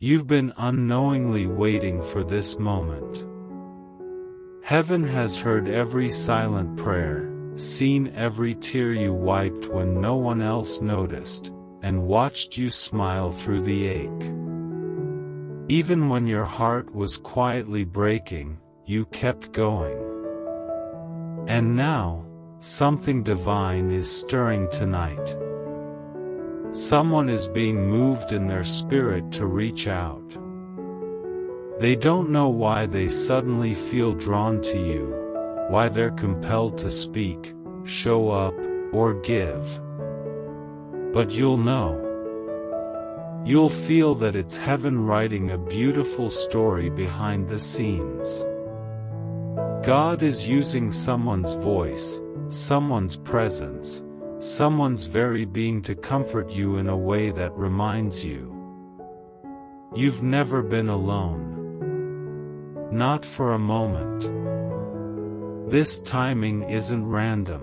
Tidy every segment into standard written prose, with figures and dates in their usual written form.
You've been unknowingly waiting for this moment. Heaven has heard every silent prayer, seen every tear you wiped when no one else noticed, and watched you smile through the ache. Even when your heart was quietly breaking, you kept going. And now, something divine is stirring tonight. Someone is being moved in their spirit to reach out. They don't know why they suddenly feel drawn to you, why they're compelled to speak, show up, or give. But you'll know. You'll feel that it's heaven writing a beautiful story behind the scenes. God is using someone's voice, someone's presence, someone's very being to comfort you in a way that reminds you you've never been alone. Not for a moment. This timing isn't random.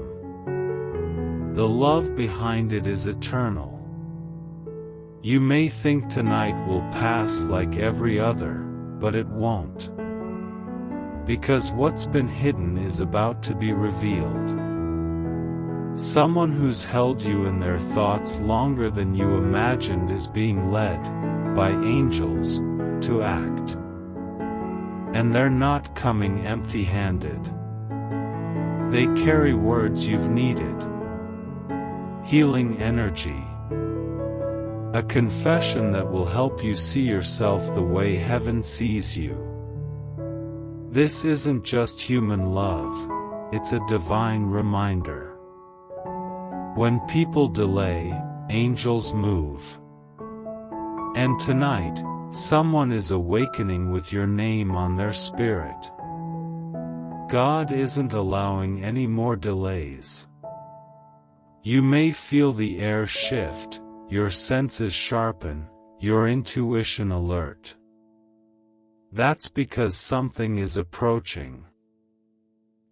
The love behind it is eternal. You may think tonight will pass like every other, but it won't. Because what's been hidden is about to be revealed. Someone who's held you in their thoughts longer than you imagined is being led, by angels, to act. And they're not coming empty-handed. They carry words you've needed. Healing energy. A confession that will help you see yourself the way heaven sees you. This isn't just human love, it's a divine reminder. When people delay, angels move. And tonight, someone is awakening with your name on their spirit. God isn't allowing any more delays. You may feel the air shift, your senses sharpen, your intuition alert. That's because something is approaching.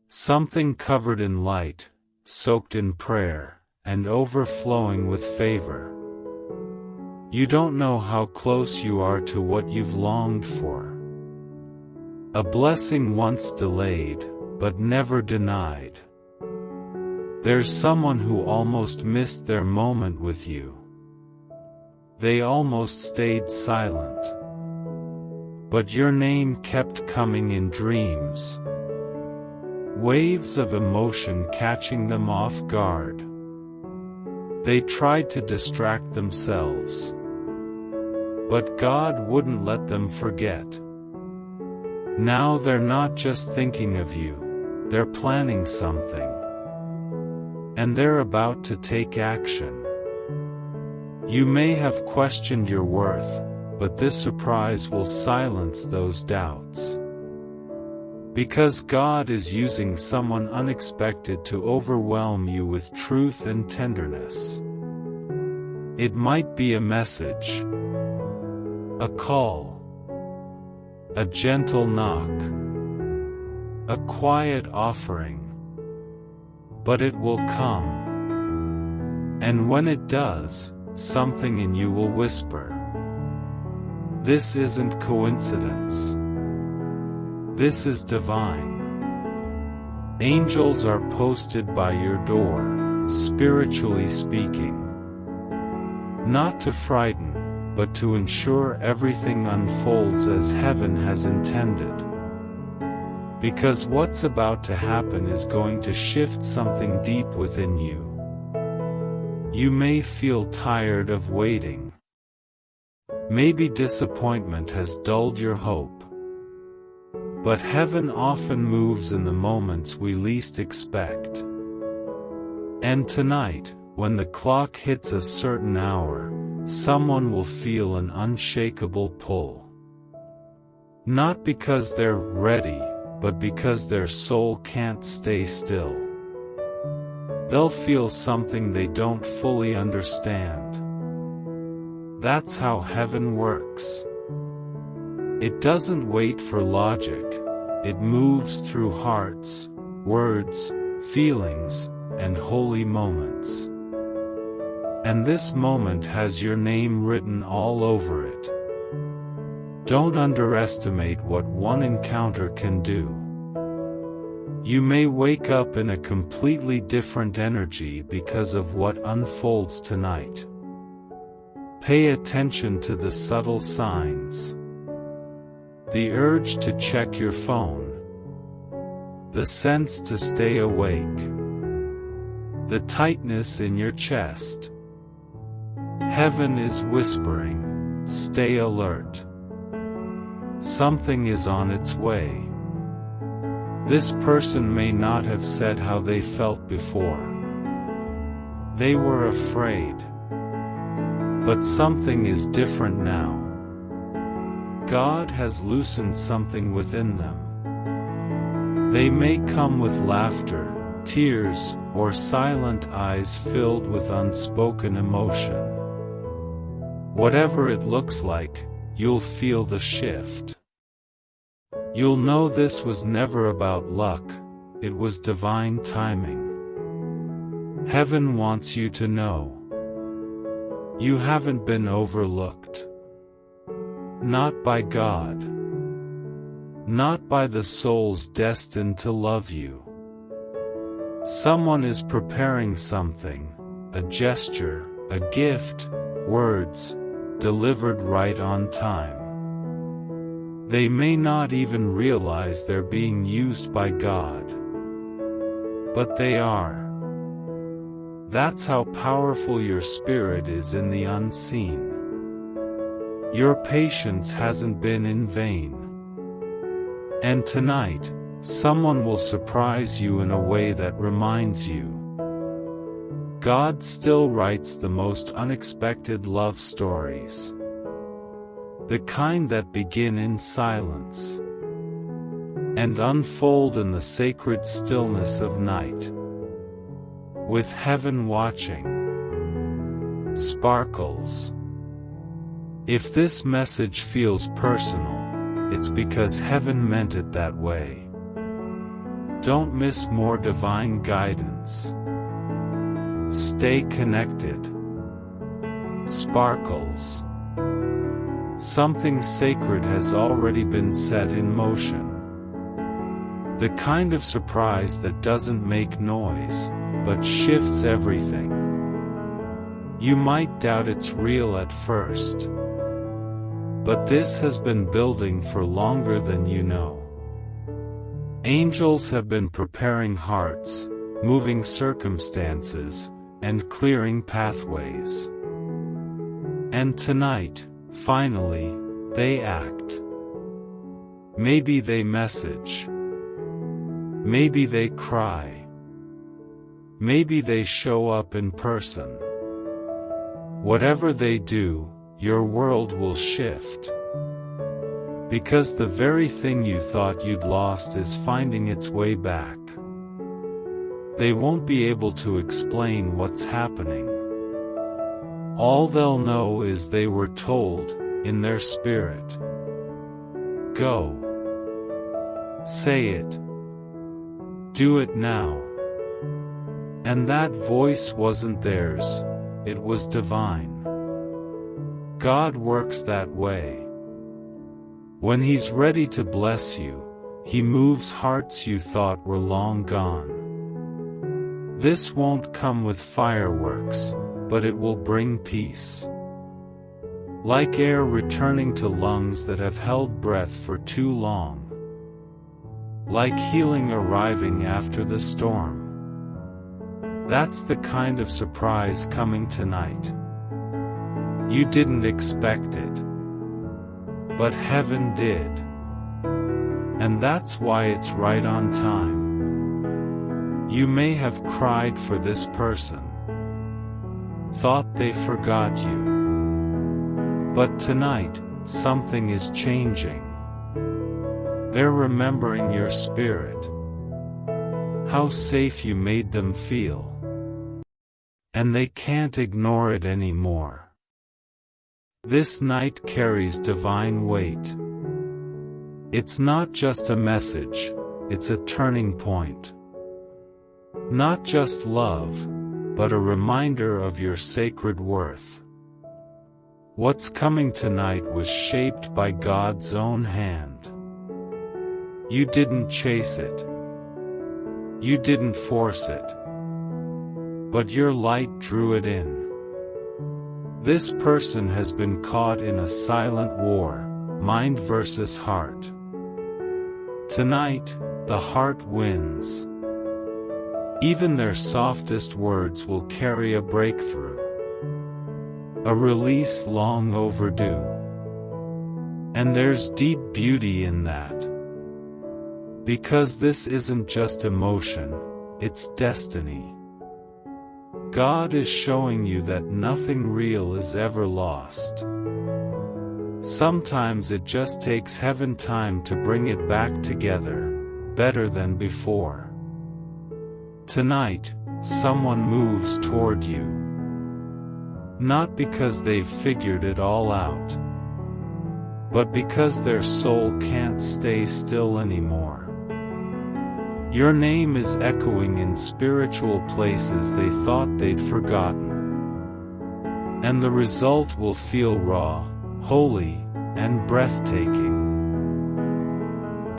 Something covered in light, soaked in prayer, and overflowing with favor. You don't know how close you are to what you've longed for. A blessing once delayed, but never denied. There's someone who almost missed their moment with you. They almost stayed silent. But your name kept coming in dreams. Waves of emotion catching them off guard. They tried to distract themselves. But God wouldn't let them forget. Now they're not just thinking of you, they're planning something. And they're about to take action. You may have questioned your worth, but this surprise will silence those doubts. Because God is using someone unexpected to overwhelm you with truth and tenderness. It might be a message, a call, a gentle knock, a quiet offering. But it will come. And when it does, something in you will whisper, "This isn't coincidence. This is divine." Angels are posted by your door, spiritually speaking. Not to frighten, but to ensure everything unfolds as heaven has intended. Because what's about to happen is going to shift something deep within you. You may feel tired of waiting. Maybe disappointment has dulled your hope. But heaven often moves in the moments we least expect. And tonight, when the clock hits a certain hour, someone will feel an unshakable pull. Not because they're ready, but because their soul can't stay still. They'll feel something they don't fully understand. That's how heaven works. It doesn't wait for logic, it moves through hearts, words, feelings, and holy moments. And this moment has your name written all over it. Don't underestimate what one encounter can do. You may wake up in a completely different energy because of what unfolds tonight. Pay attention to the subtle signs. The urge to check your phone. The sense to stay awake. The tightness in your chest. Heaven is whispering, stay alert. Something is on its way. This person may not have said how they felt before. They were afraid. But something is different now. God has loosened something within them. They may come with laughter, tears, or silent eyes filled with unspoken emotion. Whatever it looks like, you'll feel the shift. You'll know this was never about luck, it was divine timing. Heaven wants you to know. You haven't been overlooked. Not by God. Not by the souls destined to love you. Someone is preparing something, a gesture, a gift, words, delivered right on time. They may not even realize they're being used by God. But they are. That's how powerful your spirit is in the unseen. Your patience hasn't been in vain. And tonight, someone will surprise you in a way that reminds you. God still writes the most unexpected love stories. The kind that begin in silence and unfold in the sacred stillness of night. With heaven watching. Sparkles. If this message feels personal, it's because heaven meant it that way. Don't miss more divine guidance. Stay connected. Sparkles. Something sacred has already been set in motion. The kind of surprise that doesn't make noise, but shifts everything. You might doubt it's real at first. But this has been building for longer than you know. Angels have been preparing hearts, moving circumstances, and clearing pathways. And tonight, finally, they act. Maybe they message. Maybe they cry. Maybe they show up in person. Whatever they do, your world will shift. Because the very thing you thought you'd lost is finding its way back. They won't be able to explain what's happening. All they'll know is they were told, in their spirit. Go. Say it. Do it now. And that voice wasn't theirs, it was divine. God works that way. When He's ready to bless you, He moves hearts you thought were long gone. This won't come with fireworks, but it will bring peace. Like air returning to lungs that have held breath for too long. Like healing arriving after the storm. That's the kind of surprise coming tonight. You didn't expect it. But heaven did. And that's why it's right on time. You may have cried for this person. Thought they forgot you. But tonight, something is changing. They're remembering your spirit. How safe you made them feel. And they can't ignore it anymore. This night carries divine weight. It's not just a message, it's a turning point. Not just love, but a reminder of your sacred worth. What's coming tonight was shaped by God's own hand. You didn't chase it. You didn't force it. But your light drew it in. This person has been caught in a silent war, mind versus heart. Tonight, the heart wins. Even their softest words will carry a breakthrough. A release long overdue. And there's deep beauty in that. Because this isn't just emotion, it's destiny. God is showing you that nothing real is ever lost. Sometimes it just takes heaven time to bring it back together, better than before. Tonight, someone moves toward you. Not because they've figured it all out, but because their soul can't stay still anymore. Your name is echoing in spiritual places they thought they'd forgotten. And the result will feel raw, holy, and breathtaking.